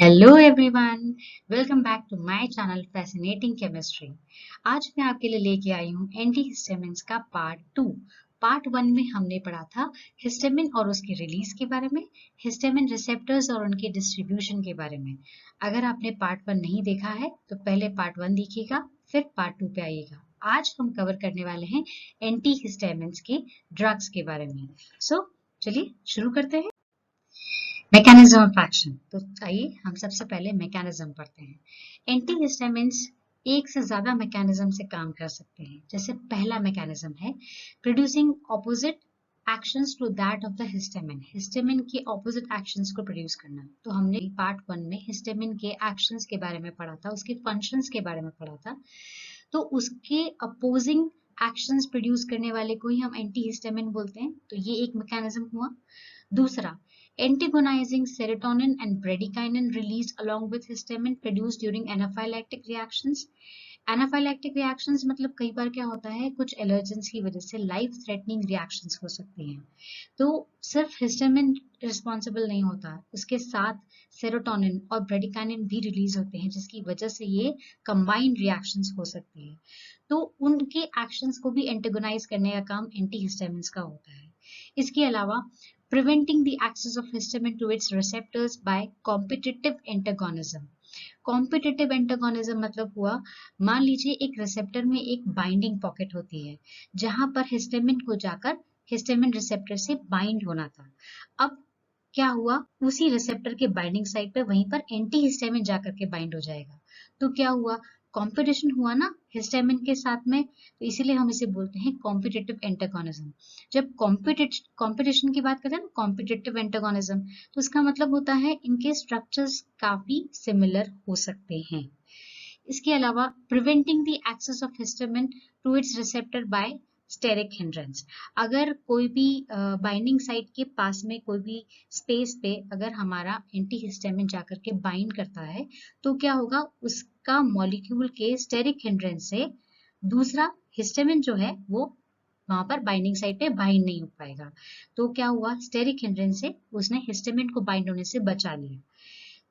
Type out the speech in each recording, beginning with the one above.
Hello everyone, welcome back to my channel fascinating chemistry. आज मैं आपके लिए लेके आई हूँ एंटीहिस्टामिन्स का पार्ट 1 में हमने पढ़ा था हिस्टामिन और उसके रिलीज के बारे में, हिस्टामिन रिसेप्टर्स और उनके डिस्ट्रीब्यूशन के बारे में। अगर आपने पार्ट 1 नहीं देखा है तो पहले पार्ट 1 देखिएगा, फिर पार्ट 2 पे आइएगा। आज हम कवर करने वाले हैं एंटीहिस्टामिन्स के ड्रग्स के बारे में। चलिए शुरू करते हैं। Mechanism of action. तो आइए हम सबसे पहले मैकेनिज्म पढ़ते हैं। एंटीहिस्टामिन्स एक से ज्यादा मैकेनिज्म से काम कर सकते हैं। जैसे पहला मैकेनिज्म है producing opposite actions to that of the histamine. Histamine के ऑपोजिट एक्शंस को प्रोड्यूस करना। तो हमने पार्ट 1 में हिस्टामिन के एक्शंस के बारे में पढ़ा था, उसके फंक्शंस के बारे में पढ़ा था। तो उसके अपोजिंग एक्शंस प्रोड्यूस करने वाले को ही हम एंटीहिस्टामिन बोलते हैं। तो ये एक मैकेनिज्म हुआ। दूसरा, antagonizing serotonin and bradykinin released along with histamine produced during anaphylactic reactions. Anaphylactic reactions मतलब कई बार क्या होता है, कुछ एलर्जेंस की वजह से लाइफ थ्रेटनिंग रिएक्शंस हो सकती हैं। तो सिर्फ हिस्टामिन रिस्पॉन्सिबल नहीं होता, उसके साथ सेरोटोनिन और ब्रेडिकाइनिन भी रिलीज होते हैं, जिसकी वजह से ये कंबाइंड रिएक्शंस हो सकती है। तो उनके एक्शंस को भी एंटेगोनाइज करने का काम एंटीहिस्टामिन्स का होता है। इसके अलावा preventing the access of histamine to its receptors by competitive antagonism. Competitive antagonism मतलब हुआ, मान लीजिए एक रिसेप्टर में एक बाइंडिंग पॉकेट होती है जहां पर हिस्टामिन को जाकर हिस्टामिन रिसेप्टर से बाइंड होना था। अब क्या हुआ, उसी रिसेप्टर के बाइंडिंग साइट पे वहीं पर एंटी हिस्टामिन जाकर के बाइंड हो जाएगा। तो क्या हुआ, कंपटीशन हुआ ना हिस्टामिन के साथ में। तो इसीलिए हम इसे बोलते हैं कॉम्पिटिटिव एंटागोनिज्म। जब कॉम्पिटिशन की बात करते हैं ना, कॉम्पिटिटिव एंटागोनिज्म, तो उसका मतलब होता है इनके स्ट्रक्चर्स काफी सिमिलर हो सकते हैं। इसके अलावा preventing the access of histamine to its receptor by steric hindrance. अगर कोई भी बाइंडिंग साइट के पास में कोई भी स्पेस पे अगर हमारा एंटीहिस्टामिन जाकर के बाइंड करता है तो क्या होगा, उसका मॉलिक्यूल के स्टेरिक हिंड्रेंस से दूसरा हिस्टामिन जो है वो वहां पर बाइंडिंग साइट पे बाइंड नहीं हो पाएगा। तो क्या हुआ, स्टेरिक हिंड्रेंस से उसने हिस्टामिन को बाइंड होने से बचा लिया।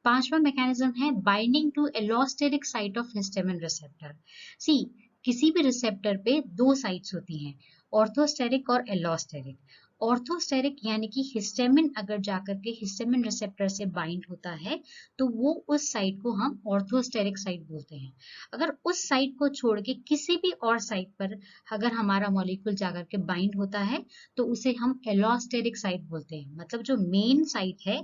पांचवा मैकेनिज्म है binding to allosteric site of histamine receptor. See, किसी भी रिसेप्टर पे दो साइट्स होती हैं, ऑर्थोस्टेरिक और एलोस्टेरिक। ऑर्थोस्टेरिक यानी कि हिस्टामिन अगर जाकर के हिस्टामिन रिसेप्टर से बाइंड होता है तो वो उस साइट को हम ऑर्थोस्टेरिक साइट बोलते हैं। अगर उस साइट को छोड़ के किसी भी और साइट पर अगर हमारा मॉलिक्यूल जाकर के बाइंड होता है तो उसे हम एलोस्टेरिक साइट बोलते हैं। मतलब जो मेन साइट है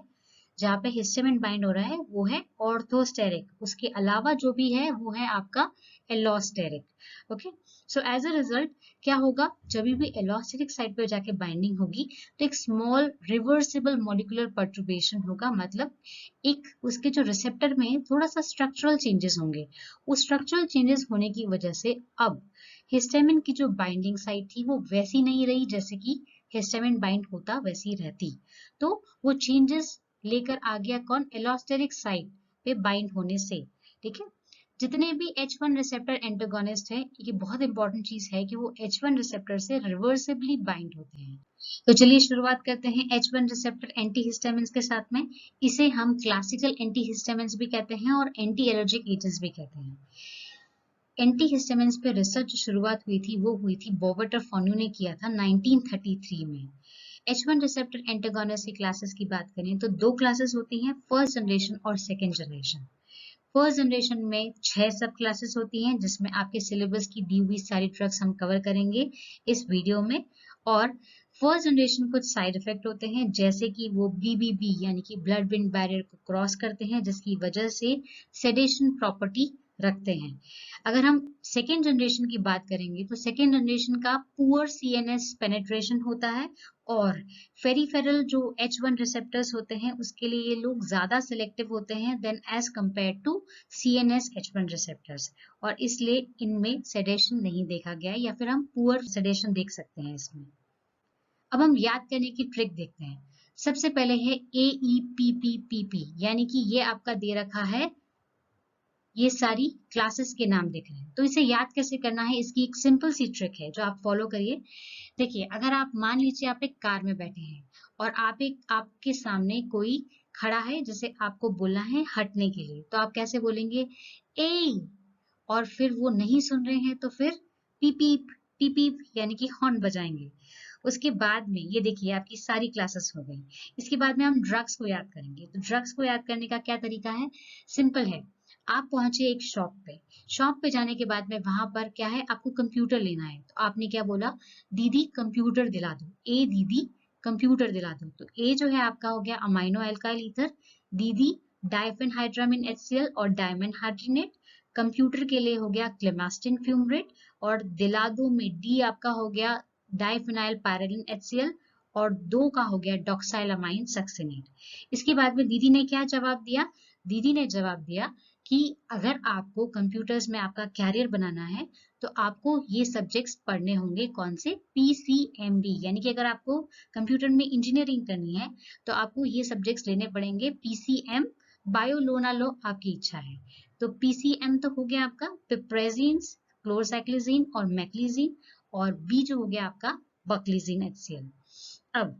जहाँ पे हिस्टामिन बाइंड हो रहा है वो है ऑर्थोस्टेरिक, उसके अलावा जो भी है वो है आपका allosteric. Okay, so as a result क्या होगा, जब भी एलोस्टेरिक साइट पे जाके बाइंडिंग होगी तो एक स्मॉल रिवर्सिबल मॉलिक्यूलर पर्टर्बेशन होगा। मतलब एक उसके जो रिसेप्टर में थोड़ा सा स्ट्रक्चरल चेंजेस होंगे। उस स्ट्रक्चरल चेंजेस होने की वजह से अब हिस्टामिन की जो बाइंडिंग साइट थी वो वैसी नहीं रही जैसे कि हिस्टामिन बाइंड होता वैसी रहती। तो वो चेंजेस लेकर आ गया कौन, एलोस्टेरिक साइट पे बाइंड होने से। ठीक है, जितने भी H1 रिसेप्टर एंटागोनिस्ट है, ये बहुत इंपॉर्टेंट चीज है कि वो H1 रिसेप्टर से रिवर्सिबली बाइंड होते हैं। तो चलिए शुरुआत करते हैं H1 रिसेप्टर एंटीहिस्टामिन्स के साथ में। इसे हम क्लासिकल एंटीहिस्टामिन्स भी कहते हैं और एंटी एलर्जिक एजेंट्स भी कहते हैं। एंटीहिस्टामिन्स पे रिसर्च शुरुआत हुई थी, वो हुई थी बॉबर्टर फोन्यू ने किया था 1933 में। H1 रिसेप्टर एंटागोनिस्ट की क्लासेस की बात करें तो दो क्लासेस होती हैं, फर्स्ट जनरेशन और सेकंड जनरेशन। फर्स्ट जनरेशन में 6 सब क्लासेस होती हैं जिसमें आपके सिलेबस की दी हुई सारी ड्रग्स हम कवर करेंगे इस वीडियो में। और फर्स्ट जनरेशन कुछ साइड इफेक्ट होते हैं जैसे कि वो BBB यानी कि ब्लड ब्रेन बैरियर को क्रॉस करते हैं जिसकी वजह से सेडेशन प्रॉपर्टी रखते हैं। अगर हम सेकेंड जनरेशन की बात करेंगे तो सेकेंड जनरेशन का पुअर CNS पेनेट्रेशन होता है और फेरिफेरल जो H1 रिसेप्टर्स होते हैं उसके लिए ये लोग ज्यादा सिलेक्टिव होते हैं then as compare to CNS H1 receptors, और इसलिए इनमें सेडेशन नहीं देखा गया या फिर हम पुअर सेडेशन देख सकते हैं इसमें। अब हम याद करने की ट्रिक देखते हैं। सबसे पहले है AEPPPP, यानी कि ये आपका दे रखा है, ये सारी क्लासेस के नाम दिख रहे हैं। तो इसे याद कैसे करना है, इसकी एक सिंपल सी ट्रिक है जो आप फॉलो करिए। देखिए, अगर आप मान लीजिए आप एक कार में बैठे हैं और आपके सामने कोई खड़ा है, जैसे आपको बोलना है हटने के लिए, तो आप कैसे बोलेंगे? ए। और फिर वो नहीं सुन रहे हैं तो फिर पीपीप, पीपीप यानी कि हॉर्न बजाएंगे। उसके बाद में ये देखिए आपकी सारी क्लासेस हो गई। इसके बाद में हम ड्रग्स को याद करेंगे। तो ड्रग्स को याद करने का क्या तरीका है? सिंपल है। आप पहुंचे एक शॉप पे, शॉप पे जाने के बाद में वहां पर क्या है, आपको कंप्यूटर लेना है, तो आपने क्या बोला? दीदी कंप्यूटर दिला दो। ए दीदी कंप्यूटर दिला दो। तो ए जो है आपका हो गया अमाइनो एल्काइल ईथर, दीदी डाइफेनहाइड्रामिन HCl और डायमंड हाइड्रोनेट, कंप्यूटर के लिए हो गया क्लेमास्टिन फ्यूमरेट, और दिला दो में डी आपका हो गया डाइफिनाइल पायरिलिन HCl, और 2 का हो गया डॉक्साइलामाइन सक्सिनेट। इसके बाद में दीदी ने क्या जवाब दिया? दीदी ने जवाब दिया कि अगर आपको कंप्यूटर्स में आपका कैरियर बनाना है तो आपको ये सब्जेक्ट्स पढ़ने होंगे। कौन से? PCMB, यानी कि अगर आपको कंप्यूटर में इंजीनियरिंग करनी है तो आपको ये सब्जेक्ट्स लेने पड़ेंगे। PCM, बायो लो ना लो आपकी इच्छा है। तो PCM तो हो गया आपका पिप्रेजीन्स, क्लोरसाइक्लिजीन और मैक्लिजीन, और बी जो हो गया आपका बकलीजीन HCl। अब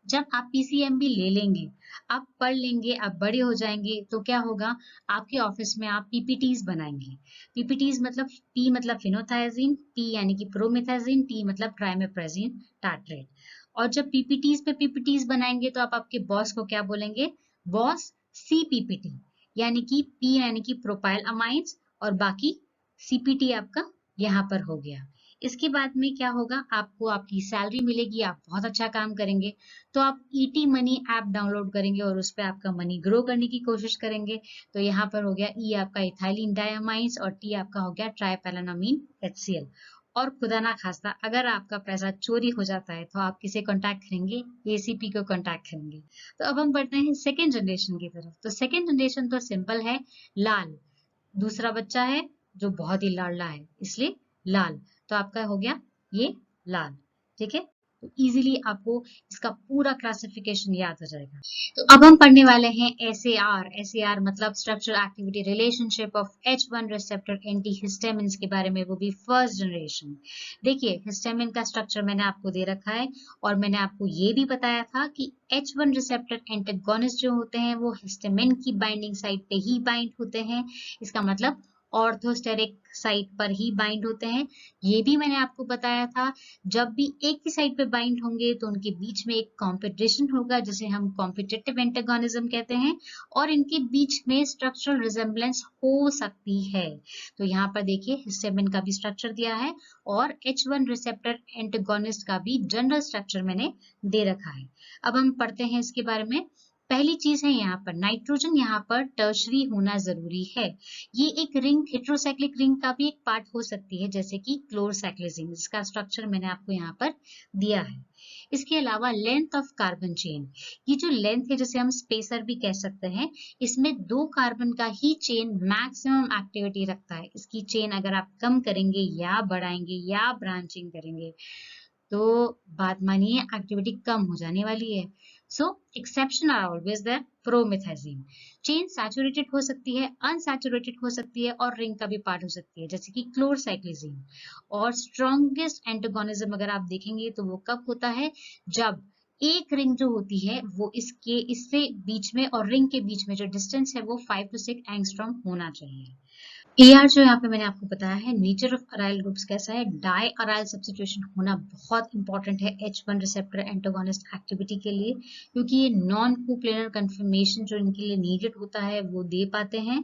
जब आप PCMB ले लेंगे, आप पढ़ लेंगे, आप बड़े हो जाएंगे तो क्या होगा? आपके ऑफिस में आप PPTs बनाएंगे। PPTs मतलब P मतलब फिनोथाइजीन, P यानी कि प्रोमेथाजीन, T मतलब ट्राइमेप्रेजीन टार्ट्रेट। और जब PPTs बनाएंगे तो आप आपके बॉस को क्या बोलेंगे? बॉस CPPT, यानी कि P यानी कि प्रोपाइल अमाइंस, और बाकी CPT आपका यहाँ पर हो गया। इसके बाद में क्या होगा? आपको आपकी सैलरी मिलेगी, आप बहुत अच्छा काम करेंगे तो आप ET मनी ऐप डाउनलोड करेंगे और उस पर आपका मनी ग्रो करने की कोशिश करेंगे। तो यहाँ पर हो गया E आपका इथाइलिन डायमाइन्स और T आपका हो गया ट्राइपेलानामीन HCl। और खुदा ना खास्ता अगर आपका पैसा चोरी हो जाता है तो आप किसे कांटेक्ट करेंगे? ACP को कांटेक्ट करेंगे। तो अब हम बढ़ते हैं सेकेंड जनरेशन की तरफ। तो सेकेंड जनरेशन तो सिंपल है, लाल। दूसरा बच्चा है जो बहुत ही लाडला है, इसलिए लाल। तो आपका हो गया ये लाल। ठीक है, तो इजीली आपको इसका पूरा क्लासिफिकेशन याद हो जाएगा। तो अब हम पढ़ने वाले हैं SAR। SAR मतलब structure activity relationship of H1 receptor antihistamines के बारे में, वो भी फर्स्ट जनरेशन। देखिए हिस्टामिन का स्ट्रक्चर मैंने आपको दे रखा है, और मैंने आपको ये भी बताया था कि H1 रिसेप्टर एंटागोनिस्ट जो होते हैं वो हिस्टामिन की बाइंडिंग साइट पे ही बाइंड होते हैं। इसका मतलब ऑर्थोस्टेरिक साइट पर ही बाइंड होते हैं। ये भी मैंने आपको बताया था, जब भी एक ही साइट पे बाइंड होंगे तो उनके बीच में एक कंपटीशन होगा, जिसे हम कॉम्पिटिटिव एंटागोनिज्म कहते हैं, और इनके बीच में स्ट्रक्चरल रिजेम्बलेंस हो सकती है। तो यहाँ पर देखिए हिस्टामिन का भी स्ट्रक्चर दिया है और H1 रिसेप्टर एंटागोनिस्ट का भी जनरल स्ट्रक्चर मैंने दे रखा है। अब हम पढ़ते हैं इसके बारे में। पहली चीज है यहाँ पर नाइट्रोजन यहाँ पर टर्शरी होना जरूरी है। ये एक रिंग, हेट्रोसाइक्लिक रिंग का भी एक पार्ट हो सकती है, जैसे कि क्लोरसाइक्लिजीन, इसका स्ट्रक्चर मैंने आपको यहाँ पर दिया है। इसके अलावा लेंथ ऑफ कार्बन चेन, ये जो लेंथ है जिसे हम स्पेसर भी कह सकते हैं, इसमें 2 कार्बन का ही चेन मैक्सिमम एक्टिविटी रखता है। इसकी चेन अगर आप कम करेंगे या बढ़ाएंगे या ब्रांचिंग करेंगे तो बात मानिए एक्टिविटी कम हो जाने वाली है। So exception are always there. Promethazine chain saturated हो सकती है, अनसैचुरेटेड हो सकती है, और रिंग का भी पार्ट हो सकती है, जैसे कि क्लोरसाइक्लिजीन। और स्ट्रॉन्गेस्ट एंटागोनिज्म अगर आप देखेंगे तो वो कब होता है? जब एक रिंग जो होती है वो इससे बीच में और रिंग के बीच में जो डिस्टेंस है वो 5 to 6 एंगस्ट्रॉम होना चाहिए। AR जो यहाँ पे मैंने आपको बताया है, नेचर ऑफ अराइल ग्रुप्स कैसा है? डाई अराइल सब्स्टिट्यूशन होना बहुत इंपॉर्टेंट है H1 रिसेप्टर एंटागोनिस्ट एक्टिविटी के लिए, क्योंकि ये नॉन कोप्लेनर कन्फर्मेशन जो इनके लिए नीडेड होता है वो दे पाते हैं।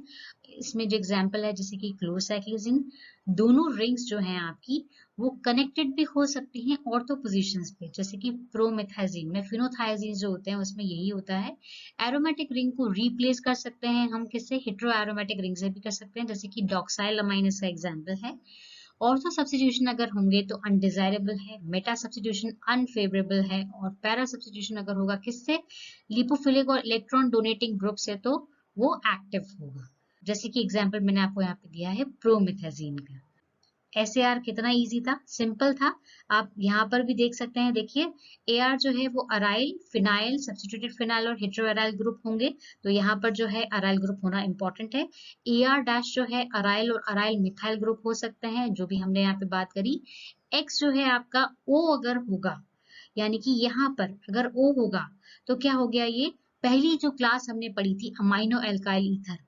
इसमें जो एग्जांपल है जैसे कि क्लोरसाइक्लिजीन, दोनों रिंग्स जो हैं आपकी वो कनेक्टेड भी हो सकती हैं ऑर्थो पोजीशंस पे, जैसे कि प्रोमेथाजीन में फिनोथाइजीन जो होते हैं उसमें यही होता है। एरोमेटिक रिंग को रिप्लेस कर सकते हैं हम किससे? हेट्रो एरोमेटिक रिंग से भी कर सकते हैं, जैसे कि डॉक्साइलामाइन इसका एग्जांपल है। ऑर्थो सब्स्टिट्यूशन अगर होंगे तो अनडिजायरेबल है, मेटा सब्स्टिट्यूशन अनफेवरेबल है, और पैरा सब्स्टिट्यूशन अगर होगा किससे? लिपोफिलिक और इलेक्ट्रॉन डोनेटिंग ग्रुप से, तो वो एक्टिव होगा। जैसे कि एग्जांपल मैंने आपको यहाँ पे दिया है प्रोमेथाजीन का। SAR कितना इजी था, सिंपल था। आप यहाँ पर भी देख सकते हैं, देखिए AR जो है वो अराइल, फिनाइल, सब्स्टिट्यूटेड फिनाइल और हेट्रो अराइल ग्रुप होंगे, तो यहाँ पर जो है अराइल ग्रुप होना इंपॉर्टेंट है। AR डैश जो है अराइल और अराइल मिथाइल ग्रुप हो सकते हैं, जो भी हमने यहाँ पे बात करी। X जो है आपका O अगर होगा, यानी कि यहाँ पर अगर O होगा तो क्या हो गया? ये पहली जो क्लास हमने पढ़ी थी अमाइनो एल्काइल ईथर,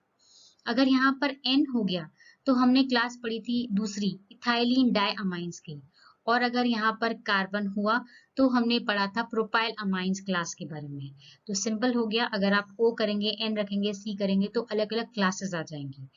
अगर यहाँ पर N हो गया तो हमने क्लास पढ़ी थी दूसरी इथाइलिन डायअमाइंस की, और अगर यहाँ पर कार्बन हुआ तो हमने पढ़ा था प्रोपाइल अमाइंस क्लास के बारे में। तो सिंपल हो गया, अगर आप O करेंगे, N रखेंगे, C करेंगे तो अलग अलग क्लासेस आ जाएंगी।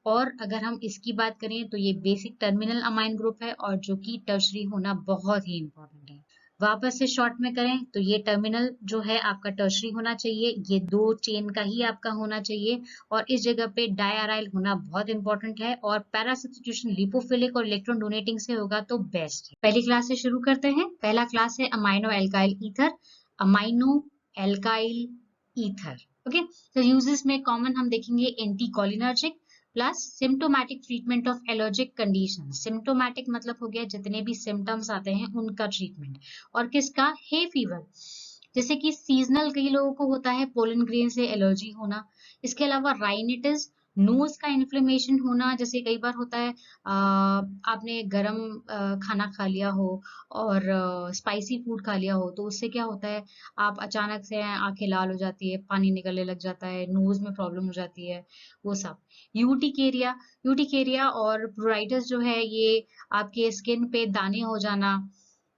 और अगर हम इसकी बात करें तो ये बेसिक टर्मिनल अमाइन ग्रुप है और जो कि टर्शरी होना बहुत ही इंपॉर्टेंट है। वापस से शॉर्ट में करें तो ये टर्मिनल जो है आपका टर्शरी होना चाहिए, ये 2 चेन का ही आपका होना चाहिए, और इस जगह पे डायआराइल होना बहुत इंपॉर्टेंट है, और पैरा सब्स्टिट्यूशन लिपोफिलिक और इलेक्ट्रॉन डोनेटिंग से होगा तो बेस्ट है। पहली क्लास से शुरू करते हैं। पहला क्लास है amino alkyl ether. Amino alkyl ether, okay. तो यूजेस में कॉमन हम देखेंगे anti cholinergic plus symptomatic treatment of allergic condition. Symptomatic मतलब हो गया जितने भी सिम्टम्स आते हैं उनका ट्रीटमेंट, और किसका, हे फीवर, जैसे कि सीजनल कई लोगों को होता है पोलन ग्रेन से एलर्जी होना। इसके अलावा राइनिटिस, नोज का इन्फ्लेमेशन होना, जैसे कई बार होता है आपने गरम खाना खा लिया हो और स्पाइसी फूड खा लिया हो तो उससे क्या होता है, आप अचानक से आंखें लाल हो जाती है, पानी निकलने लग जाता है, नोज में प्रॉब्लम हो जाती है, वो सब। यूटिकेरिया, यूटिकेरिया और प्रोराइटिस जो है ये आपके स्किन पे दाने हो जाना।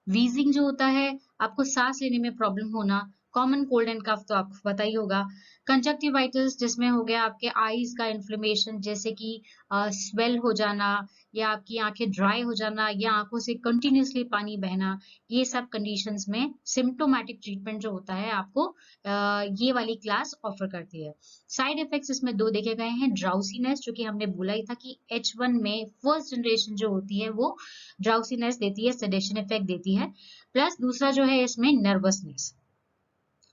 वीजिंग जो होता है, आपको सांस लेने में प्रॉब्लम होना। कॉमन कोल्ड एंड कफ तो आपको पता ही होगा। कंजक्टिवाइटिस जिसमें हो गया आपके आईज का इन्फ्लेमेशन, जैसे कि स्वेल हो जाना, या आपकी आंखें ड्राई हो जाना, या आंखों से कंटिन्यूसली पानी बहना। ये सब कंडीशंस में सिम्टोमैटिक ट्रीटमेंट जो होता है आपको ये वाली क्लास ऑफर करती है। साइड इफेक्ट्स इसमें 2 देखे गए हैं। ड्राउसीनेस, जो कि हमने बोला ही था कि H1 में फर्स्ट जनरेशन जो होती है वो ड्राउसीनेस देती है, सेडेशन इफेक्ट देती है, प्लस दूसरा जो है इसमें नर्वसनेस।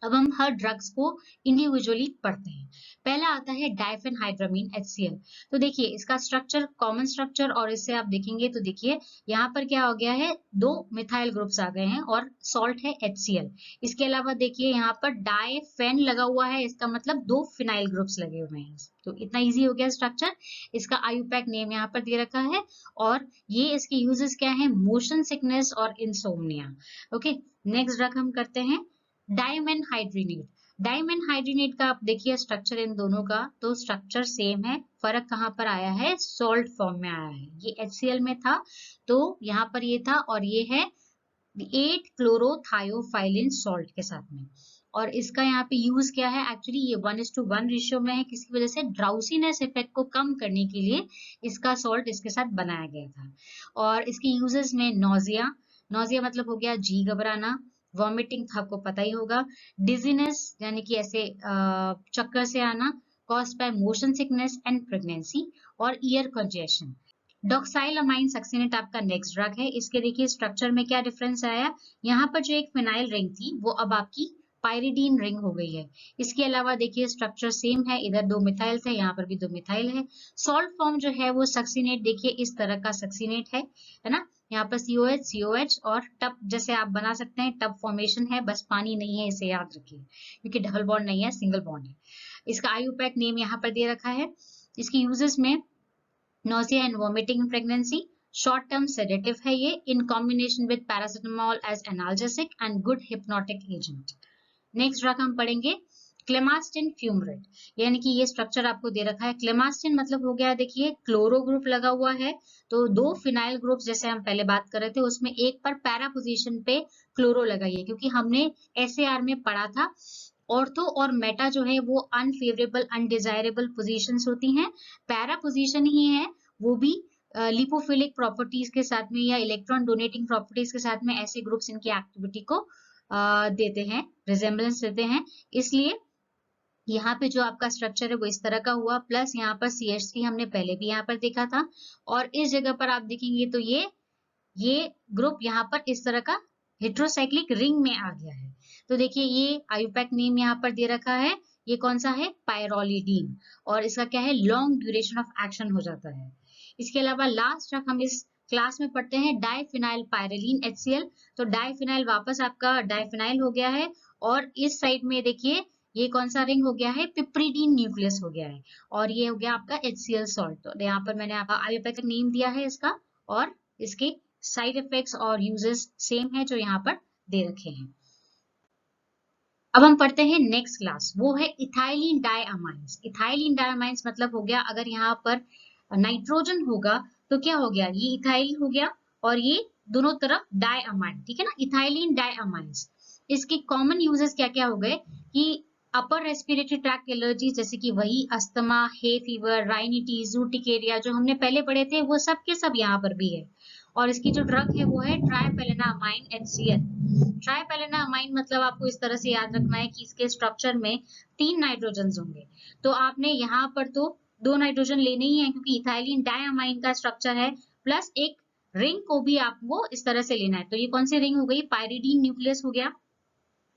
अब हम हर ड्रग्स को इंडिविजुअली पढ़ते हैं। पहला आता है डाइफेनहाइड्रामीन HCl। तो देखिए इसका स्ट्रक्चर, कॉमन स्ट्रक्चर, और इससे आप देखेंगे तो देखिए यहाँ पर क्या हो गया है, 2 मिथाइल ग्रुप्स आ गए हैं और सॉल्ट है HCl। इसके अलावा देखिए यहाँ पर डाइफेन लगा हुआ है, इसका मतलब 2 फिनाइल ग्रुप्स लगे हुए हैं। तो इतना इजी हो गया स्ट्रक्चर। इसका आयुपैक नेम यहाँ पर दे रखा है, और ये इसके यूजेस क्या है, मोशन सिकनेस और इंसोम्निया। ओके, नेक्स्ट ड्रग हम करते हैं डाइमेनहाइड्रिनेट। डाइमेनहाइड्रिनेट का आप देखिए स्ट्रक्चर इन दोनों का, तो स्ट्रक्चर सेम है, फर्क कहाँ पर आया है, सॉल्ट फॉर्म में आया है। ये HCl में था तो यहाँ पर ये था, और ये है 8 क्लोरोथायोफाइलिन सॉल्ट के साथ में। और इसका यहाँ पे यूज क्या है, एक्चुअली ये 1:1 रेशियो में है, किसकी वजह से, ड्राउसीनेस इफेक्ट को कम करने के लिए इसका सॉल्ट इसके साथ बनाया गया था। और इसके यूजेस में नोजिया, नोजिया मतलब हो गया जी घबराना, वॉमिटिंग आपको पता ही होगा, डिजीनेस यानी कि ऐसे चक्कर से आना, caused by motion sickness and pregnancy, और ईयर कंजेशन। डॉक्साइलामाइन सक्सिनेट आपका नेक्स्ट ड्रग है। इसके देखिए स्ट्रक्चर में क्या डिफरेंस आया, यहाँ पर जो एक फिनाइल रिंग थी वो अब आपकी पायरिडीन रिंग हो गई है। इसके अलावा देखिए स्ट्रक्चर सेम है, इधर 2 मिथाइल थे, यहाँ पर भी 2 मिथाइल है। सॉल्ट फॉर्म जो है वो सक्सिनेट, देखिए इस तरह का सक्सिनेट है ना, यहाँ पर COH COH, और टब जैसे आप बना सकते हैं, टब फॉर्मेशन है, बस पानी नहीं है, इसे याद रखिए, क्योंकि डबल बॉन्ड नहीं है, सिंगल बॉन्ड है। इसका आयुपैक नेम यहाँ पर दे रखा है। इसकी यूजेस में nausea and vomiting in pregnancy, short term sedative है ये, in combination with paracetamol as analgesic and good hypnotic agent. Next drug हम पढ़ेंगे क्लेमास्टिन फ्यूमरेट, यानी कि ये स्ट्रक्चर आपको दे रखा है। क्लेमास्टिन मतलब हो गया, देखिए क्लोरो ग्रुप लगा हुआ है, तो 2 फिनाइल ग्रुप जैसे हम पहले बात कर रहे थे उसमें एक पर पैरा पोजीशन पे क्लोरो लगाइए, क्योंकि हमने SAR में पढ़ा था ऑर्थो और मेटा जो है वो अनफेवरेबल अनडिजायरेबल पोजीशंस होती हैं, पैरा पोजीशन ही है वो भी लिपोफिलिक प्रॉपर्टीज के साथ में या इलेक्ट्रॉन डोनेटिंग प्रॉपर्टीज के साथ में, ऐसे ग्रुप्स इनकी एक्टिविटी को देते हैं, रिजेम्बलेंस देते हैं। इसलिए यहाँ पे जो आपका स्ट्रक्चर है वो इस तरह का हुआ, प्लस यहाँ पर CH3 हमने पहले भी यहाँ पर देखा था, और इस जगह पर आप देखेंगे तो ये ग्रुप यहाँ पर इस तरह का हेट्रोसाइक्लिक रिंग में आ गया है। तो देखिए ये आयुपैक नेम यहाँ पर दे रखा है, ये कौन सा है, पायरोलिडीन, और इसका क्या है, लॉन्ग ड्यूरेशन ऑफ एक्शन हो जाता है। इसके अलावा लास्ट तक हम इस क्लास में पढ़ते हैं डाइफिनाइल पायरिलीन HCl। तो डाइफिनाइल वापस आपका डाइफिनाइल हो गया है, और इस साइड में देखिए ये कौन सा रिंग हो गया है, पिप्रिडीन न्यूक्लियस हो गया है, और ये हो गया आपका HCl सॉल्ट। तो यहाँ पर मैंने आपका आयुपैक नेम दिया है इसका, और इसके साइड इफेक्ट्स और यूजेस सेम है जो यहाँ पर दे रखे हैं। अब हम पढ़ते हैं नेक्स्ट क्लास, वो है इथाइलिन डायअमाइंस। इथाइलिन डायअमाइंस मतलब हो गया, अगर यहाँ पर नाइट्रोजन होगा तो क्या हो गया, ये इथाइल हो गया और ये दोनों तरफ डायअमाइन, ठीक है ना, इथाइलिन डायअमाइंस। इसके कॉमन यूजेस क्या क्या हो गए कि अपर रेस्पिरेटरी ट्रैक्ट एलर्जी, जैसे कि वही अस्थमा, हे फीवर, राइनिटीज, यूटिकेरिया जो हमने पहले पढ़े थे, वो सब के सब यहाँ पर भी है। और इसकी जो ड्रग है वो है ट्राइपेलेनामाइन HCl। ट्राइपेलेनामाइन मतलब आपको इस तरह से याद रखना है कि इसके स्ट्रक्चर में 3 नाइट्रोजन होंगे, तो आपने यहाँ पर तो 2 नाइट्रोजन लेने ही है क्योंकि इथाइलिन डायअमाइन का स्ट्रक्चर है, प्लस एक रिंग को भी आपको इस तरह से लेना है। तो ये कौन सी रिंग हो गई, पायरिडीन न्यूक्लियस हो गया।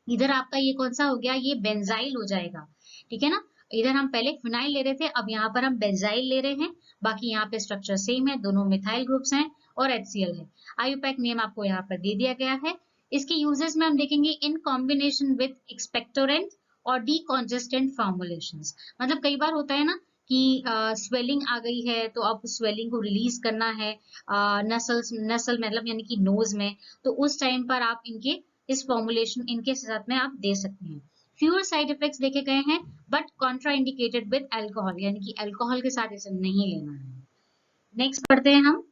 इधर आपका ये कौन सा हो गया, ये बेंजाइल हो जाएगा, ठीक है ना। इधर हम पहले फिनाइल ले रहे थे, अब यहाँ पर हम बेंजाइल ले रहे हैं। बाकी यहाँ पे स्ट्रक्चर सेम है, दोनों मिथाइल ग्रुप्स हैं और HCl है। आयुपैक नेम आपको यहाँ पर दे दिया गया है। इसके यूजेस में हम देखेंगे इन कॉम्बिनेशन विद एक्सपेक्टोरेंट और डीकॉन्जेस्टेंट फॉर्मुलेशंस। मतलब कई बार होता है ना कि स्वेलिंग आ गई है तो अब स्वेलिंग को रिलीज करना है नसल मतलब यानी कि नोज में, तो उस टाइम पर आप इनके इस फॉर्मुलेशन इनके साथ में आप दे सकते हैं। फ्यूअर साइड इफेक्ट्स देखे गए हैं बट कॉन्ट्राइंडिकेटेड विद अल्कोहल, यानी कि अल्कोहल के साथ इसे नहीं लेना है। नेक्स्ट पढ़ते हैं हम,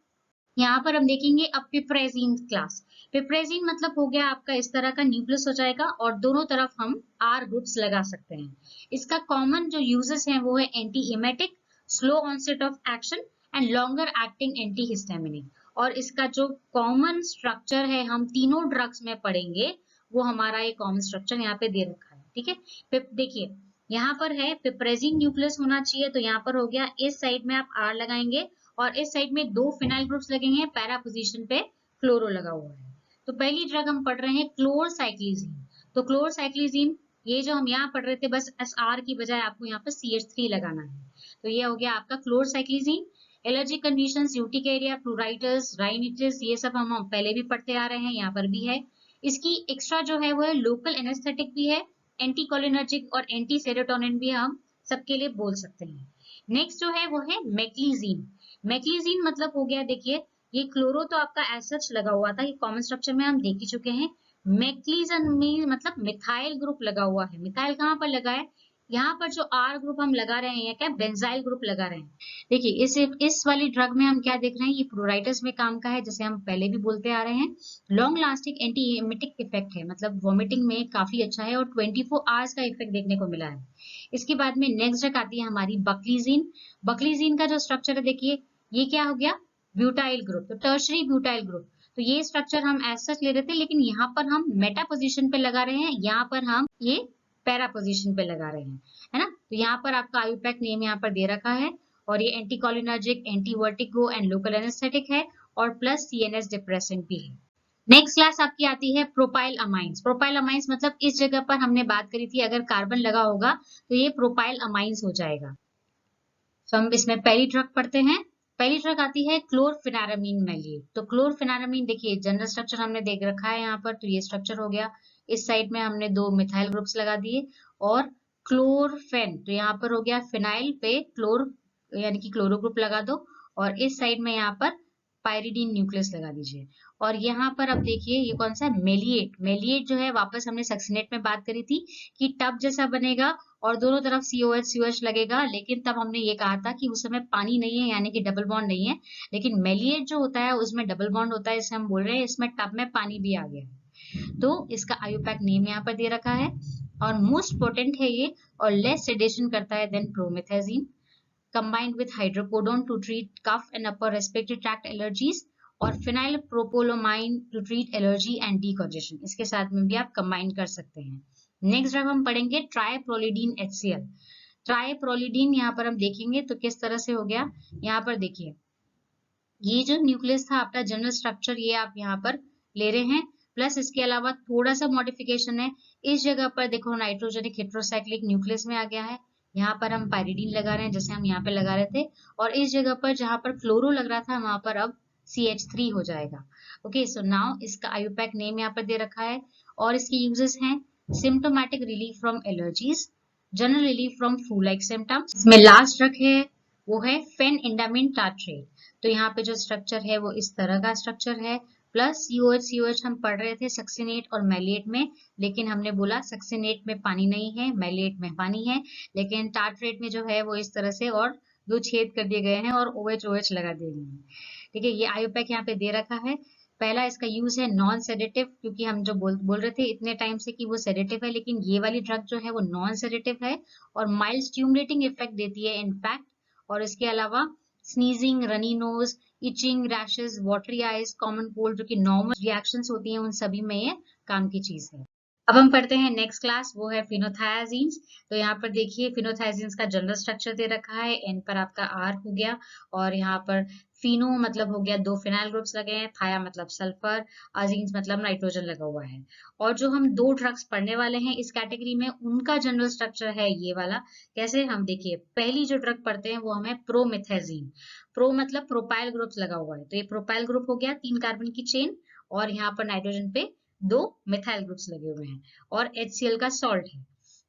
यहाँ पर हम देखेंगे अब पिप्रेजीन क्लास। पिप्रेजीन मतलब हो गया आपका इस तरह का न्यूक्लियस हो जाएगा और दोनों तरफ हम R ग्रुप्स लगा सकते हैं। इसका कॉमन जो यूजेस हैं वो है antiemetic, slow onset of action and longer acting antihistaminic. और इसका जो कॉमन स्ट्रक्चर है हम तीनों ड्रग्स में पढ़ेंगे, वो हमारा ये कॉमन स्ट्रक्चर यहाँ पे दे रखा है, ठीक है। देखिए यहाँ पर है पिप्रेजीन न्यूक्लियस होना चाहिए, तो यहाँ पर हो गया इस साइड में आप R लगाएंगे और इस साइड में 2 फिनाइल ग्रुप्स लगेंगे, पैरा पोजीशन पे क्लोरो लगा हुआ है। तो पहली ड्रग हम पढ़ रहे हैं क्लोरसाइक्लिजीन। तो क्लोरसाइक्लिजीन ये जो हम यहाँ पढ़ रहे थे, बस SR की बजाय आपको यहाँ पर CH3 लगाना है। तो ये हो गया आपका क्लोरसाइक्लिजीन। एलर्जी कंडीशंस, यूटिकेरिया, प्लूराइटिस, राइनिटिस, ये सब हम पहले भी पढ़ते आ रहे हैं, यहाँ पर भी है। इसकी एक्स्ट्रा जो है वो है लोकल एनेस्थेटिक भी है, एंटी कोलिनर्जिक और एंटी सेरोटोनिन भी हम सबके लिए बोल सकते हैं। नेक्स्ट जो है वो है मेक्लीजीन। मेक्लीजीन मतलब हो गया, देखिए ये क्लोरो तो आपका एज सच लगा हुआ था, ये कॉमन स्ट्रक्चर में हम देख ही चुके हैं। मेक्लीजन में मतलब मिथाइल ग्रुप लगा हुआ है। मिथाइल कहाँ पर लगा है, यहाँ पर जो R ग्रुप हम लगा रहे हैं क्या, बेंजाइल ग्रुप लगा रहे हैं। देखिए इस वाली ड्रग में हम क्या देख रहे हैं, ये प्लूराइटिस में काम का है, जैसे हम पहले भी बोलते आ रहे हैं। Long lasting anti emetic effect है, मतलब वॉमिटिंग में काफी अच्छा है और 24 आवर्स का इफेक्ट देखने को मिला है। इसके बाद में नेक्स्ट ड्रग आती है हमारी बकलीजीन। बकलीजीन का जो स्ट्रक्चर है देखिए, ये क्या हो गया, ब्यूटाइल ग्रुप, तो टर्शरी ब्यूटाइल ग्रुप। तो ये स्ट्रक्चर हम एज सच ले रहे थे, लेकिन यहाँ पर हम मेटा पोजीशन पे लगा रहे हैं, यहाँ पर हम ये पैरा पोजीशन पे लगा रहे हैं, है ना। तो यहाँ पर आपका आयुपैक नेम यहाँ पर दे रखा है और ये anti cholinergic, anti vertigo and local anaesthetic है और प्लस CNS डिप्रेसेंट भी है। नेक्स्ट क्लास आपकी आती है प्रोपाइल अमाइंस। प्रोपाइल अमाइंस मतलब इस जगह पर हमने बात करी थी, अगर कार्बन लगा होगा तो ये प्रोपाइल अमाइंस हो जाएगा। तो हम इसमें पहली ड्रग पढ़ते हैं। पहली ड्रग आती है क्लोरफेनारामीन मैलिएट। तो क्लोरफेनारामीन देखिए जनरल स्ट्रक्चर हमने देख रखा है यहाँ पर, तो ये स्ट्रक्चर हो गया। इस साइड में हमने 2 मिथाइल ग्रुप्स लगा दिए और क्लोरफेन, तो यहाँ पर हो गया फिनाइल पे क्लोर यानी कि क्लोरो ग्रुप लगा दो और इस साइड में यहाँ पर पायरिडीन न्यूक्लियस लगा दीजिए। और यहाँ पर अब देखिए ये कौन सा है, मेलिएट। मेलिएट जो है वापस हमने सक्सिनेट में बात करी थी कि टब जैसा बनेगा और दोनों तरफ COH लगेगा, लेकिन तब हमने ये कहा था कि उस समय पानी नहीं है, यानी कि डबल बॉन्ड नहीं है। लेकिन मेलिएट जो होता है उसमें डबल बॉन्ड होता है, इसे हम बोल रहे हैं इसमें टब में पानी भी आ गया। तो इसका आयुपैक नेम यहाँ पर दे रखा है और मोस्ट पोटेंट है ये और लेस सेडेशन करता है then promethazine. combined with hydrocodone to treat cough and upper respiratory tract allergies और phenyl propylamine to treat allergy and decongestion, इसके साथ में भी आप कंबाइन कर सकते हैं। नेक्स्ट ड्रग हम पढ़ेंगे ट्राइप्रोलिडीन HCl। ट्राइप्रोलिडीन यहाँ पर हम देखेंगे तो किस तरह से हो गया, यहाँ पर देखिए ये जो न्यूक्लियस था आपका जनरल स्ट्रक्चर, ये आप यहाँ पर ले रहे हैं, प्लस इसके अलावा थोड़ा सा मॉडिफिकेशन है। इस जगह पर देखो नाइट्रोजेनिक हेट्रोसाइक्लिक न्यूक्लियस में आ गया है, यहाँ पर हम पायरिडीन लगा रहे हैं जैसे हम यहाँ पे लगा रहे थे, और इस जगह पर जहां पर फ्लोरो लग रहा था वहां पर अब CH3 हो जाएगा। ओके, सो नाउ इसका आयुपैक नेम यहाँ पर दे रखा है और इसके यूजेस हैं symptomatic relief from allergies, general relief from flu like symptoms. इसमें लास्ट ड्रग है वो है फेनइंडामिन टार्ट्रेट। तो यहाँ पे जो स्ट्रक्चर है वो इस तरह का स्ट्रक्चर है, प्लस COH हम पढ़ रहे थे सक्सिनेट और मैलिएट में, लेकिन हमने बोला सक्सिनेट में पानी नहीं है, मैलिएट में पानी है, लेकिन टार्ट्रेट में जो है वो इस तरह से और दो छेद कर दिए गए हैं और OH लगा दिए गए हैं। ठीक है, ये आयोपैक यहाँ पे दे रखा है। पहला इसका यूज है नॉन सेडेटिव, क्योंकि हम जो बोल रहे थे इतने टाइम से कि वो सेडेटिव है, लेकिन ये वाली ड्रग जो है वो नॉन सेडेटिव है और माइल्ड स्टिमुलेटिंग इफेक्ट देती है इनफैक्ट। और इसके अलावा sneezing, runny nose, itching, rashes, watery eyes, common cold जो कि नॉर्मल रिएक्शंस होती हैं उन सभी में ये काम की चीज है। अब हम पढ़ते हैं नेक्स्ट क्लास, वो है फिनोथायाजीन्स। तो यहाँ पर देखिए फिनोथायाजीन्स का जनरल स्ट्रक्चर दे रखा है, एन पर आपका आर हो गया और यहाँ पर फिनो मतलब हो गया दो फिनाइल ग्रुप्स लगे हैं, थाया मतलब सल्फर, अजीन्स मतलब नाइट्रोजन लगा हुआ है। और जो हम दो ड्रग्स पढ़ने वाले हैं इस कैटेगरी में उनका जनरल स्ट्रक्चर है ये वाला। कैसे, हम देखिए पहली जो ड्रग पढ़ते हैं वो हमें प्रोमेथाजीन। प्रो मतलब प्रोपाइल ग्रुप्स लगा हुआ है, तो ये प्रोपाइल ग्रुप हो गया 3 कार्बन की चेन और यहाँ पर नाइट्रोजन पे 2 मिथाइल ग्रुप्स लगे हुए हैं और HCl का सॉल्ट है।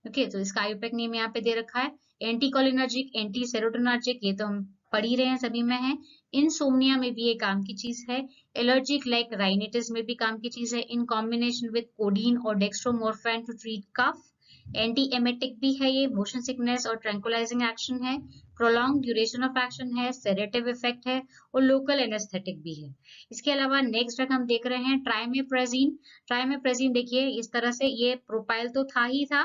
ओके, तो इसका आयुपैक नेम यहाँ पे दे रखा है एंटी कोलिनर्जिक, एंटी सेरोटोनर्जिक, ये तो हम पढ़ ही रहे हैं, सभी में है। इनसोम्निया में भी ये काम की चीज है। एलर्जिक लाइक राइनिटिस में भी काम की चीज है, इन कॉम्बिनेशन विद कोडीन और dextromethorphan to treat cough. Anti emetic भी है ये, मोशन सिकनेस और ट्रैंकुलाइजिंग एक्शन है, प्रोलॉन्ग ड्यूरेशन ऑफ एक्शन है, सेडेटिव इफेक्ट है और लोकल एनेस्थेटिक भी है। इसके अलावा नेक्स्ट ड्रग हम देख रहे हैं ट्राइमेप्रेजिन। ट्राइमेप्रेजिन देखिए इस तरह से, ये प्रोपाइल तो था ही था,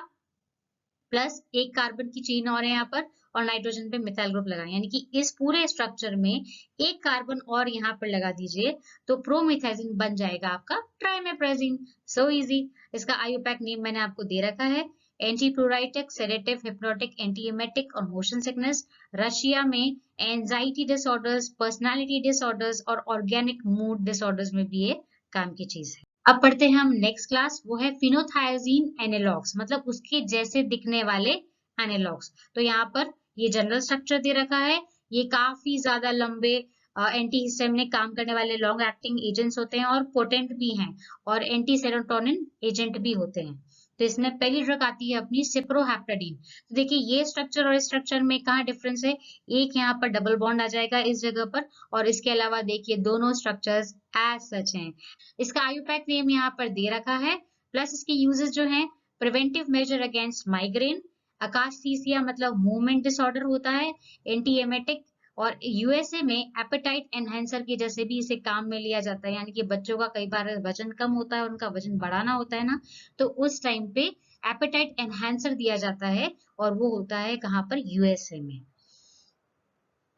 प्लस एक कार्बन की चेन और है यहाँ पर और नाइट्रोजन पे मिथाइल ग्रुप लगाए, यानी कि इस पूरे स्ट्रक्चर में एक कार्बन और यहाँ पर लगा दीजिए तो प्रोमेथाजीन बन जाएगा आपका ट्राइमेप्रेजिन। So easy. इसका आयुपैक नेम मैंने आपको दे रखा है, anti pruritic, sedative, hypnotic, anti emetic और मोशन सिकनेस। रशिया में एंजाइटी डिसऑर्डर्स, पर्सनालिटी डिसऑर्डर्स और ऑर्गेनिक मूड डिसऑर्डर्स में भी ये काम की चीज है। अब पढ़ते हैं हम नेक्स्ट क्लास, वो है फिनोथायाजीन एनालॉग्स, मतलब उसके जैसे दिखने वाले एनालॉग्स। तो यहाँ पर ये जनरल स्ट्रक्चर दे रखा है, ये काफी ज्यादा लंबे एंटी हिस्टामिनिक काम करने वाले लॉन्ग एक्टिंग एजेंट्स होते हैं और पोटेंट भी हैं और एंटी सेरोटोनिन एजेंट भी होते हैं। तो इसमें पहली ड्रग आती है अपनी सिप्रोहेप्टाडीन। तो देखिए ये स्ट्रक्चर और इस स्ट्रक्चर में कहाँ डिफरेंस है, एक यहाँ पर डबल बॉन्ड आ जाएगा इस जगह पर और इसके अलावा देखिए दोनों स्ट्रक्चर्स एज सच हैं। इसका आयुपैक नेम यहाँ पर दे रखा है, प्लस इसके यूजेस जो हैं, प्रिवेंटिव मेजर अगेंस्ट माइग्रेन, अकास्थीसिया मतलब मूवमेंट डिसऑर्डर होता है, एंटी एमेटिक और यूएसए में एपेटाइट एनहेंसर के जैसे भी इसे काम में लिया जाता है, यानी कि बच्चों का कई बार वजन कम होता है, उनका वजन बढ़ाना होता है ना, तो उस टाइम पे एपेटाइट एनहेंसर दिया जाता है और वो होता है कहाँ पर, यूएसए में।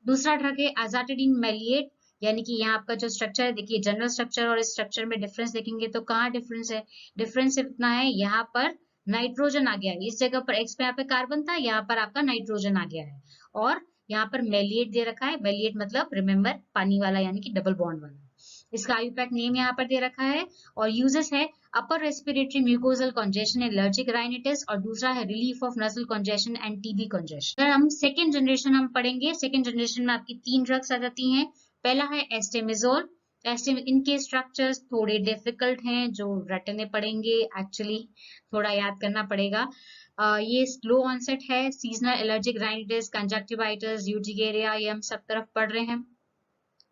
दूसरा ड्रग है आजाटिडीन मैलिएट, यानी कि यहाँ आपका जो स्ट्रक्चर है, देखिए जनरल स्ट्रक्चर और इस स्ट्रक्चर में डिफरेंस देखेंगे तो कहाँ डिफरेंस है, डिफरेंस इतना है यहाँ पर नाइट्रोजन आ गया है, इस जगह पर एक्स पे यहाँ पे कार्बन था, यहाँ पर आपका नाइट्रोजन आ गया है और यहाँ पर मैलिएट दे रखा है, मैलिएट मतलब रिमेम्बर पानी वाला यानी कि डबल बॉन्ड वाला। इसका आयुपैक नेम यहाँ पर दे रखा है और यूजेस है upper respiratory mucosal congestion, allergic rhinitis और दूसरा है रिलीफ ऑफ नसल कंजेशन एंड टीबी कंजेशन। अगर हम सेकेंड जनरेशन हम पढ़ेंगे, सेकेंड जनरेशन में आपकी 3 ड्रग्स आ जाती हैं। पहला है एस्टेमिजोल। इनके स्ट्रक्चर्स थोड़े डिफिकल्ट हैं, जो रटने पड़ेंगे, एक्चुअली थोड़ा याद करना पड़ेगा। ये स्लो ऑनसेट है, सीजनल एलर्जिक राइनिटिस, कंजक्टिवाइटिस, यूर्टिकेरिया, ये हम सब तरफ पढ़ रहे हैं।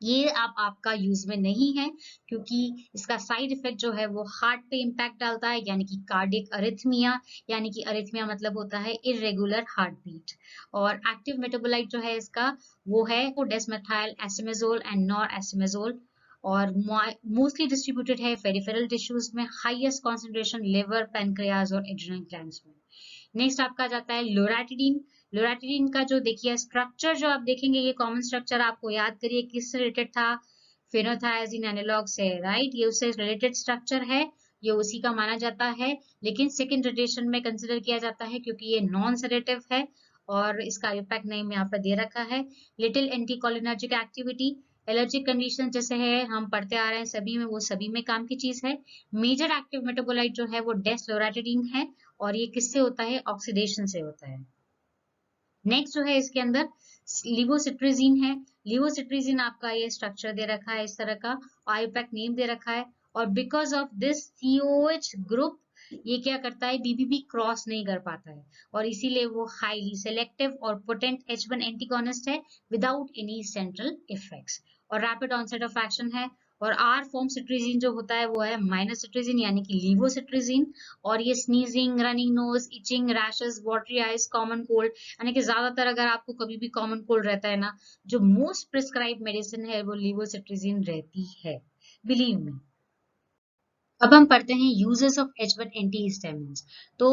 ये आपका यूज में नहीं है क्योंकि इसका साइड इफेक्ट जो है वो हार्ट पे इम्पैक्ट डालता है, यानी कि कार्डियक अरिथमिया, यानी कि अरिथमिया मतलब होता है इरेगुलर हार्ट बीट। और एक्टिव मेटाबोलाइट जो है इसका वो है डेसमेथाइल एसिमेजोल एंड नॉर एसिमेजोल और मोस्टली डिस्ट्रीब्यूटेड है पेरिफेरल टिश्यूज में, हाईएस्ट कॉन्सेंट्रेशन लिवर, पैनक्रियाज और एड्रिनल ग्लैंड्स में। नेक्स्ट आपका जाता है लोराटिडीन। लोराटिडीन का जो देखिए स्ट्रक्चर जो आप देखेंगे, ये कॉमन स्ट्रक्चर आपको याद करिए किससे रिलेटेड था, फिनोथायाजीन एनालॉग से, राइट, ये उससे रिलेटेड स्ट्रक्चर है, ये उसी का माना जाता है, लेकिन सेकेंड जनरेशन में कंसिडर किया जाता है क्योंकि ये नॉन सेडेटिव है और इसका इम्पैक्ट नेम यहाँ पर दे रखा है। Little anticholinergic activity, allergic condition जैसे है हम पढ़ते आ रहे हैं सभी में, वो सभी में काम की चीज है। मेजर एक्टिव मेटाबोलाइट जो है वो डेसलोराटिडीन है और ये किससे होता है, ऑक्सीडेशन से होता है। नेक्स्ट जो है इसके अंदर लिवोसिट्रिजीन है। लिवोसिट्रिजीन आपका ये स्ट्रक्चर दे रखा है इस तरह का, आयुपैक नेम दे रखा है और because of this COH group ये क्या करता है, BBB क्रॉस नहीं कर पाता है और इसीलिए वो हाईली सेलेक्टिव और पोटेंट H1 एंटीगोनिस्ट है विदाउट एनी सेंट्रल इफेक्ट्स और रैपिड ऑनसेट ऑफ एक्शन है और आर फॉर्म सिट्रीजिन जो होता है वो है माइनर सिट्रीजिन यानी कि लीवोसिट्रीजिन। और ये sneezing, running nose, itching, rashes, watery eyes, common cold, यानी कि ज्यादातर अगर आपको कभी भी कॉमन कोल्ड रहता है ना, जो मोस्ट प्रिस्क्राइब मेडिसिन है वो लीवोसिट्रीजिन रहती है, बिलीव मी। अब हम पढ़ते हैं यूजेस ऑफ H1 एंटीहिस्टामिन्स। तो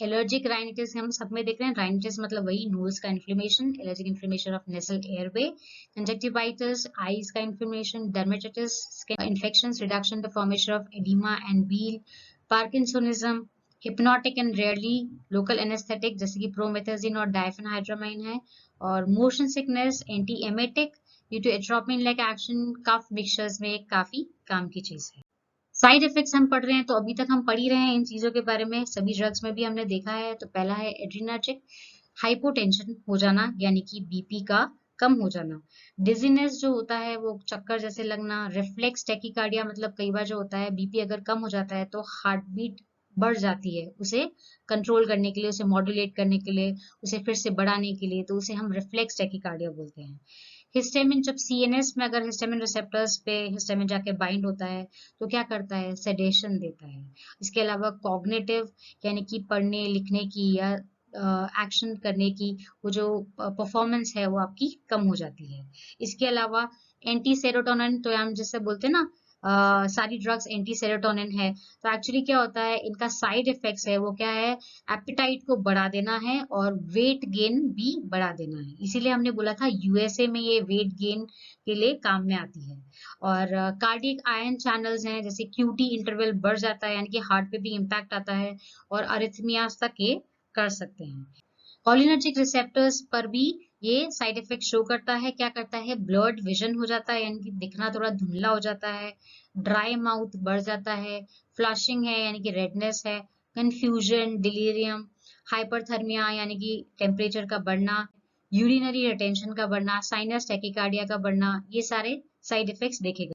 एलर्जिक राइनिटिस हम सब में देख रहे हैं। राइनिटिस मतलब वही नोज का inflammation, allergic inflammation of nasal airway, conjunctivitis eyes का inflammation, dermatitis skin infections, reduction the formation of oedema and wheal, parkinsonism, hypnotic and rarely local anaesthetic जैसे कि प्रोमेथाजिन और डायफेनहाइड्रामाइन है, और motion sickness, anti emetic due to atropine like action, cough mixtures में काफी काम की चीज है। साइड इफेक्ट्स हम पढ़ रहे हैं तो अभी तक हम पढ़ ही रहे हैं इन चीजों के बारे में, सभी ड्रग्स में भी हमने देखा है। तो पहला है एड्रीनर्जिक, हाइपोटेंशन हो जाना यानी कि बीपी का कम हो जाना, डिजीनेस जो होता है वो चक्कर जैसे लगना, रिफ्लेक्स टेकिकार्डिया मतलब कई बार जो होता है बीपी अगर कम हो जाता है तो हार्ट बीट बढ़ जाती है, उसे कंट्रोल करने के लिए, उसे मॉड्यूलेट करने के लिए, उसे फिर से बढ़ाने के लिए, तो उसे हम रिफ्लेक्स टेकिकार्डिया बोलते हैं। हिस्टामिन जब सीएनएस में अगर हिस्टामिन रिसेप्टर्स पे हिस्टामिन जाके बाइंड होता है तो क्या करता है, सेडेशन देता है। इसके अलावा कॉग्निटिव यानी कि पढ़ने लिखने की या एक्शन करने की वो जो परफॉर्मेंस है वो आपकी कम हो जाती है। इसके अलावा एंटी सेरोटोनिन, तो हम जिससे बोलते हैं ना सारी ड्रग्स एंटी सेरोटोनिन है, तो एक्चुअली क्या होता है इनका साइड इफेक्ट्स है वो क्या है, एपिटाइट को बढ़ा देना है और वेट गेन भी बढ़ा देना है। इसीलिए हमने बोला था यूएसए में ये वेट गेन के लिए काम में आती है। और कार्डियक आयन चैनल्स हैं जैसे क्यूटी इंटरवल बढ़ जाता है यानी कि हार्ट पे भी इम्पैक्ट आता है और अरिथमियास तक ये कर सकते हैं। कोलिनर्जिक रिसेप्टर्स पर भी ये साइड इफेक्ट शो करता है, क्या करता है, ब्लर्ड विजन हो जाता है यानी कि दिखना थोड़ा धुंधला हो जाता है, ड्राई माउथ बढ़ जाता है, फ्लशिंग है यानी कि रेडनेस है, कंफ्यूजन, डिलीरियम, हाइपरथर्मिया यानी कि टेम्परेचर का बढ़ना, यूरिनरी रिटेंशन का बढ़ना, साइनस टैकिकार्डिया का बढ़ना, ये सारे साइड इफेक्ट्स देखे गए।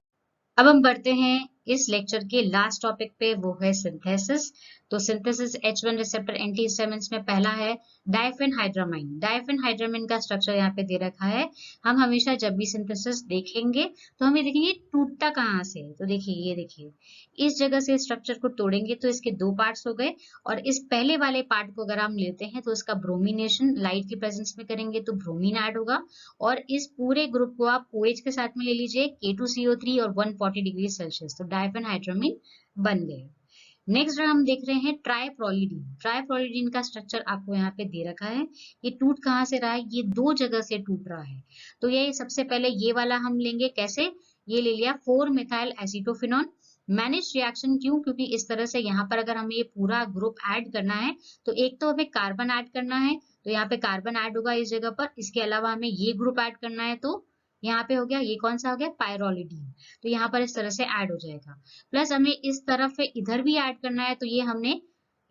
अब हम बढ़ते हैं इस लेक्चर के लास्ट टॉपिक पे, वो है सिंथेसिस। तो सिंथेसिस H1 रिसेप्टर एंटीहिस्टामिन्स में पहला है डायफेनहाइड्रामाइन। डायफेनहाइड्रामाइन का स्ट्रक्चर यहाँ पे दे रखा है। हम हमेशा जब भी सिंथेसिस देखेंगे तो हमें देखेंगे टूटता कहाँ से है, तो देखिए ये देखिए इस जगह से स्ट्रक्चर को तोड़ेंगे तो इसके दो पार्ट्स हो गए, और इस पहले वाले पार्ट को अगर हम लेते हैं तो इसका ब्रोमिनेशन लाइट की प्रेजेंस में करेंगे तो ब्रोमीन ऐड होगा, और इस पूरे ग्रुप को आप OH के साथ में ले लीजिए K2CO3 और 140 डिग्री सेल्सियस, तो डायफेनहाइड्रामाइन बन गए। नेक्स्ट हम देख रहे हैं ट्राइप्रोलिडीन। ट्राइप्रोलिडीन का स्ट्रक्चर आपको यहाँ पे दे रखा है। ये टूट कहाँ से रहा है, ये दो जगह से टूट रहा है। तो ये सबसे पहले ये वाला हम लेंगे, कैसे, ये ले लिया 4 मिथाइल एसीटोफिनॉन। मैनेज रिएक्शन क्यों, क्योंकि इस तरह से यहाँ पर अगर हमें ये पूरा ग्रुप ऐड करना है तो एक तो हमें कार्बन ऐड करना है, तो यहाँ पे कार्बन ऐड होगा इस जगह पर, इसके अलावा हमें ये ग्रुप ऐड करना है तो यहाँ पे हो गया, ये कौन सा हो गया, पायरोलिडीन, तो यहाँ पर इस तरह से ऐड हो जाएगा। प्लस हमें इस तरफ इधर भी ऐड करना है तो ये हमने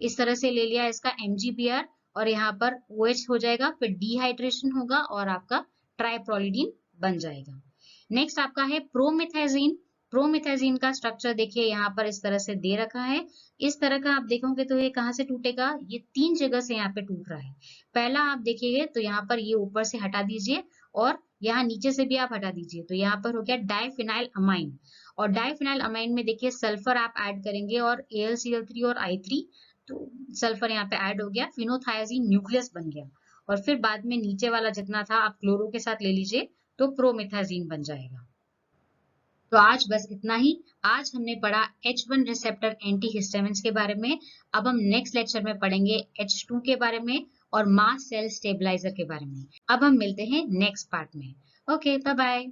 इस तरह से ले लिया इसका MgBr, और यहाँ पर OH हो जाएगा, फिर डिहाइड्रेशन होगा और आपका ट्राइप्रोलिडीन बन जाएगा। नेक्स्ट आपका है प्रोमेथाजीन। प्रोमेथाजीन का स्ट्रक्चर देखिए यहाँ पर इस तरह से दे रखा है। इस तरह का आप देखोगे तो ये कहाँ से टूटेगा, ये तीन जगह से यहाँ पे टूट रहा है। पहला आप देखिए तो यहाँ पर ये ऊपर से हटा दीजिए और यहाँ नीचे से भी आप हटा दीजिए, तो यहाँ पर हो गया डाइफिनाइल अमाइन, और डाइफिनाइल अमाइन में देखिए सल्फर आप ऐड करेंगे और AlCl3 और I3, तो सल्फर यहाँ पे ऐड हो गया, फिनोथायाजीन न्यूक्लियस बन गया, और फिर बाद में नीचे वाला जितना था आप क्लोरो के साथ ले लीजिए तो प्रोमेथाजीन बन जाएगा। तो आज बस इतना ही। आज हमने पढ़ा H1 रिसेप्टर एंटीहिस्टामिन्स के बारे में। अब हम नेक्स्ट लेक्चर में पढ़ेंगे H2 के बारे में और मास्ट सेल स्टेबलाइजर के बारे में। अब हम मिलते हैं नेक्स्ट पार्ट में। Okay, bye bye.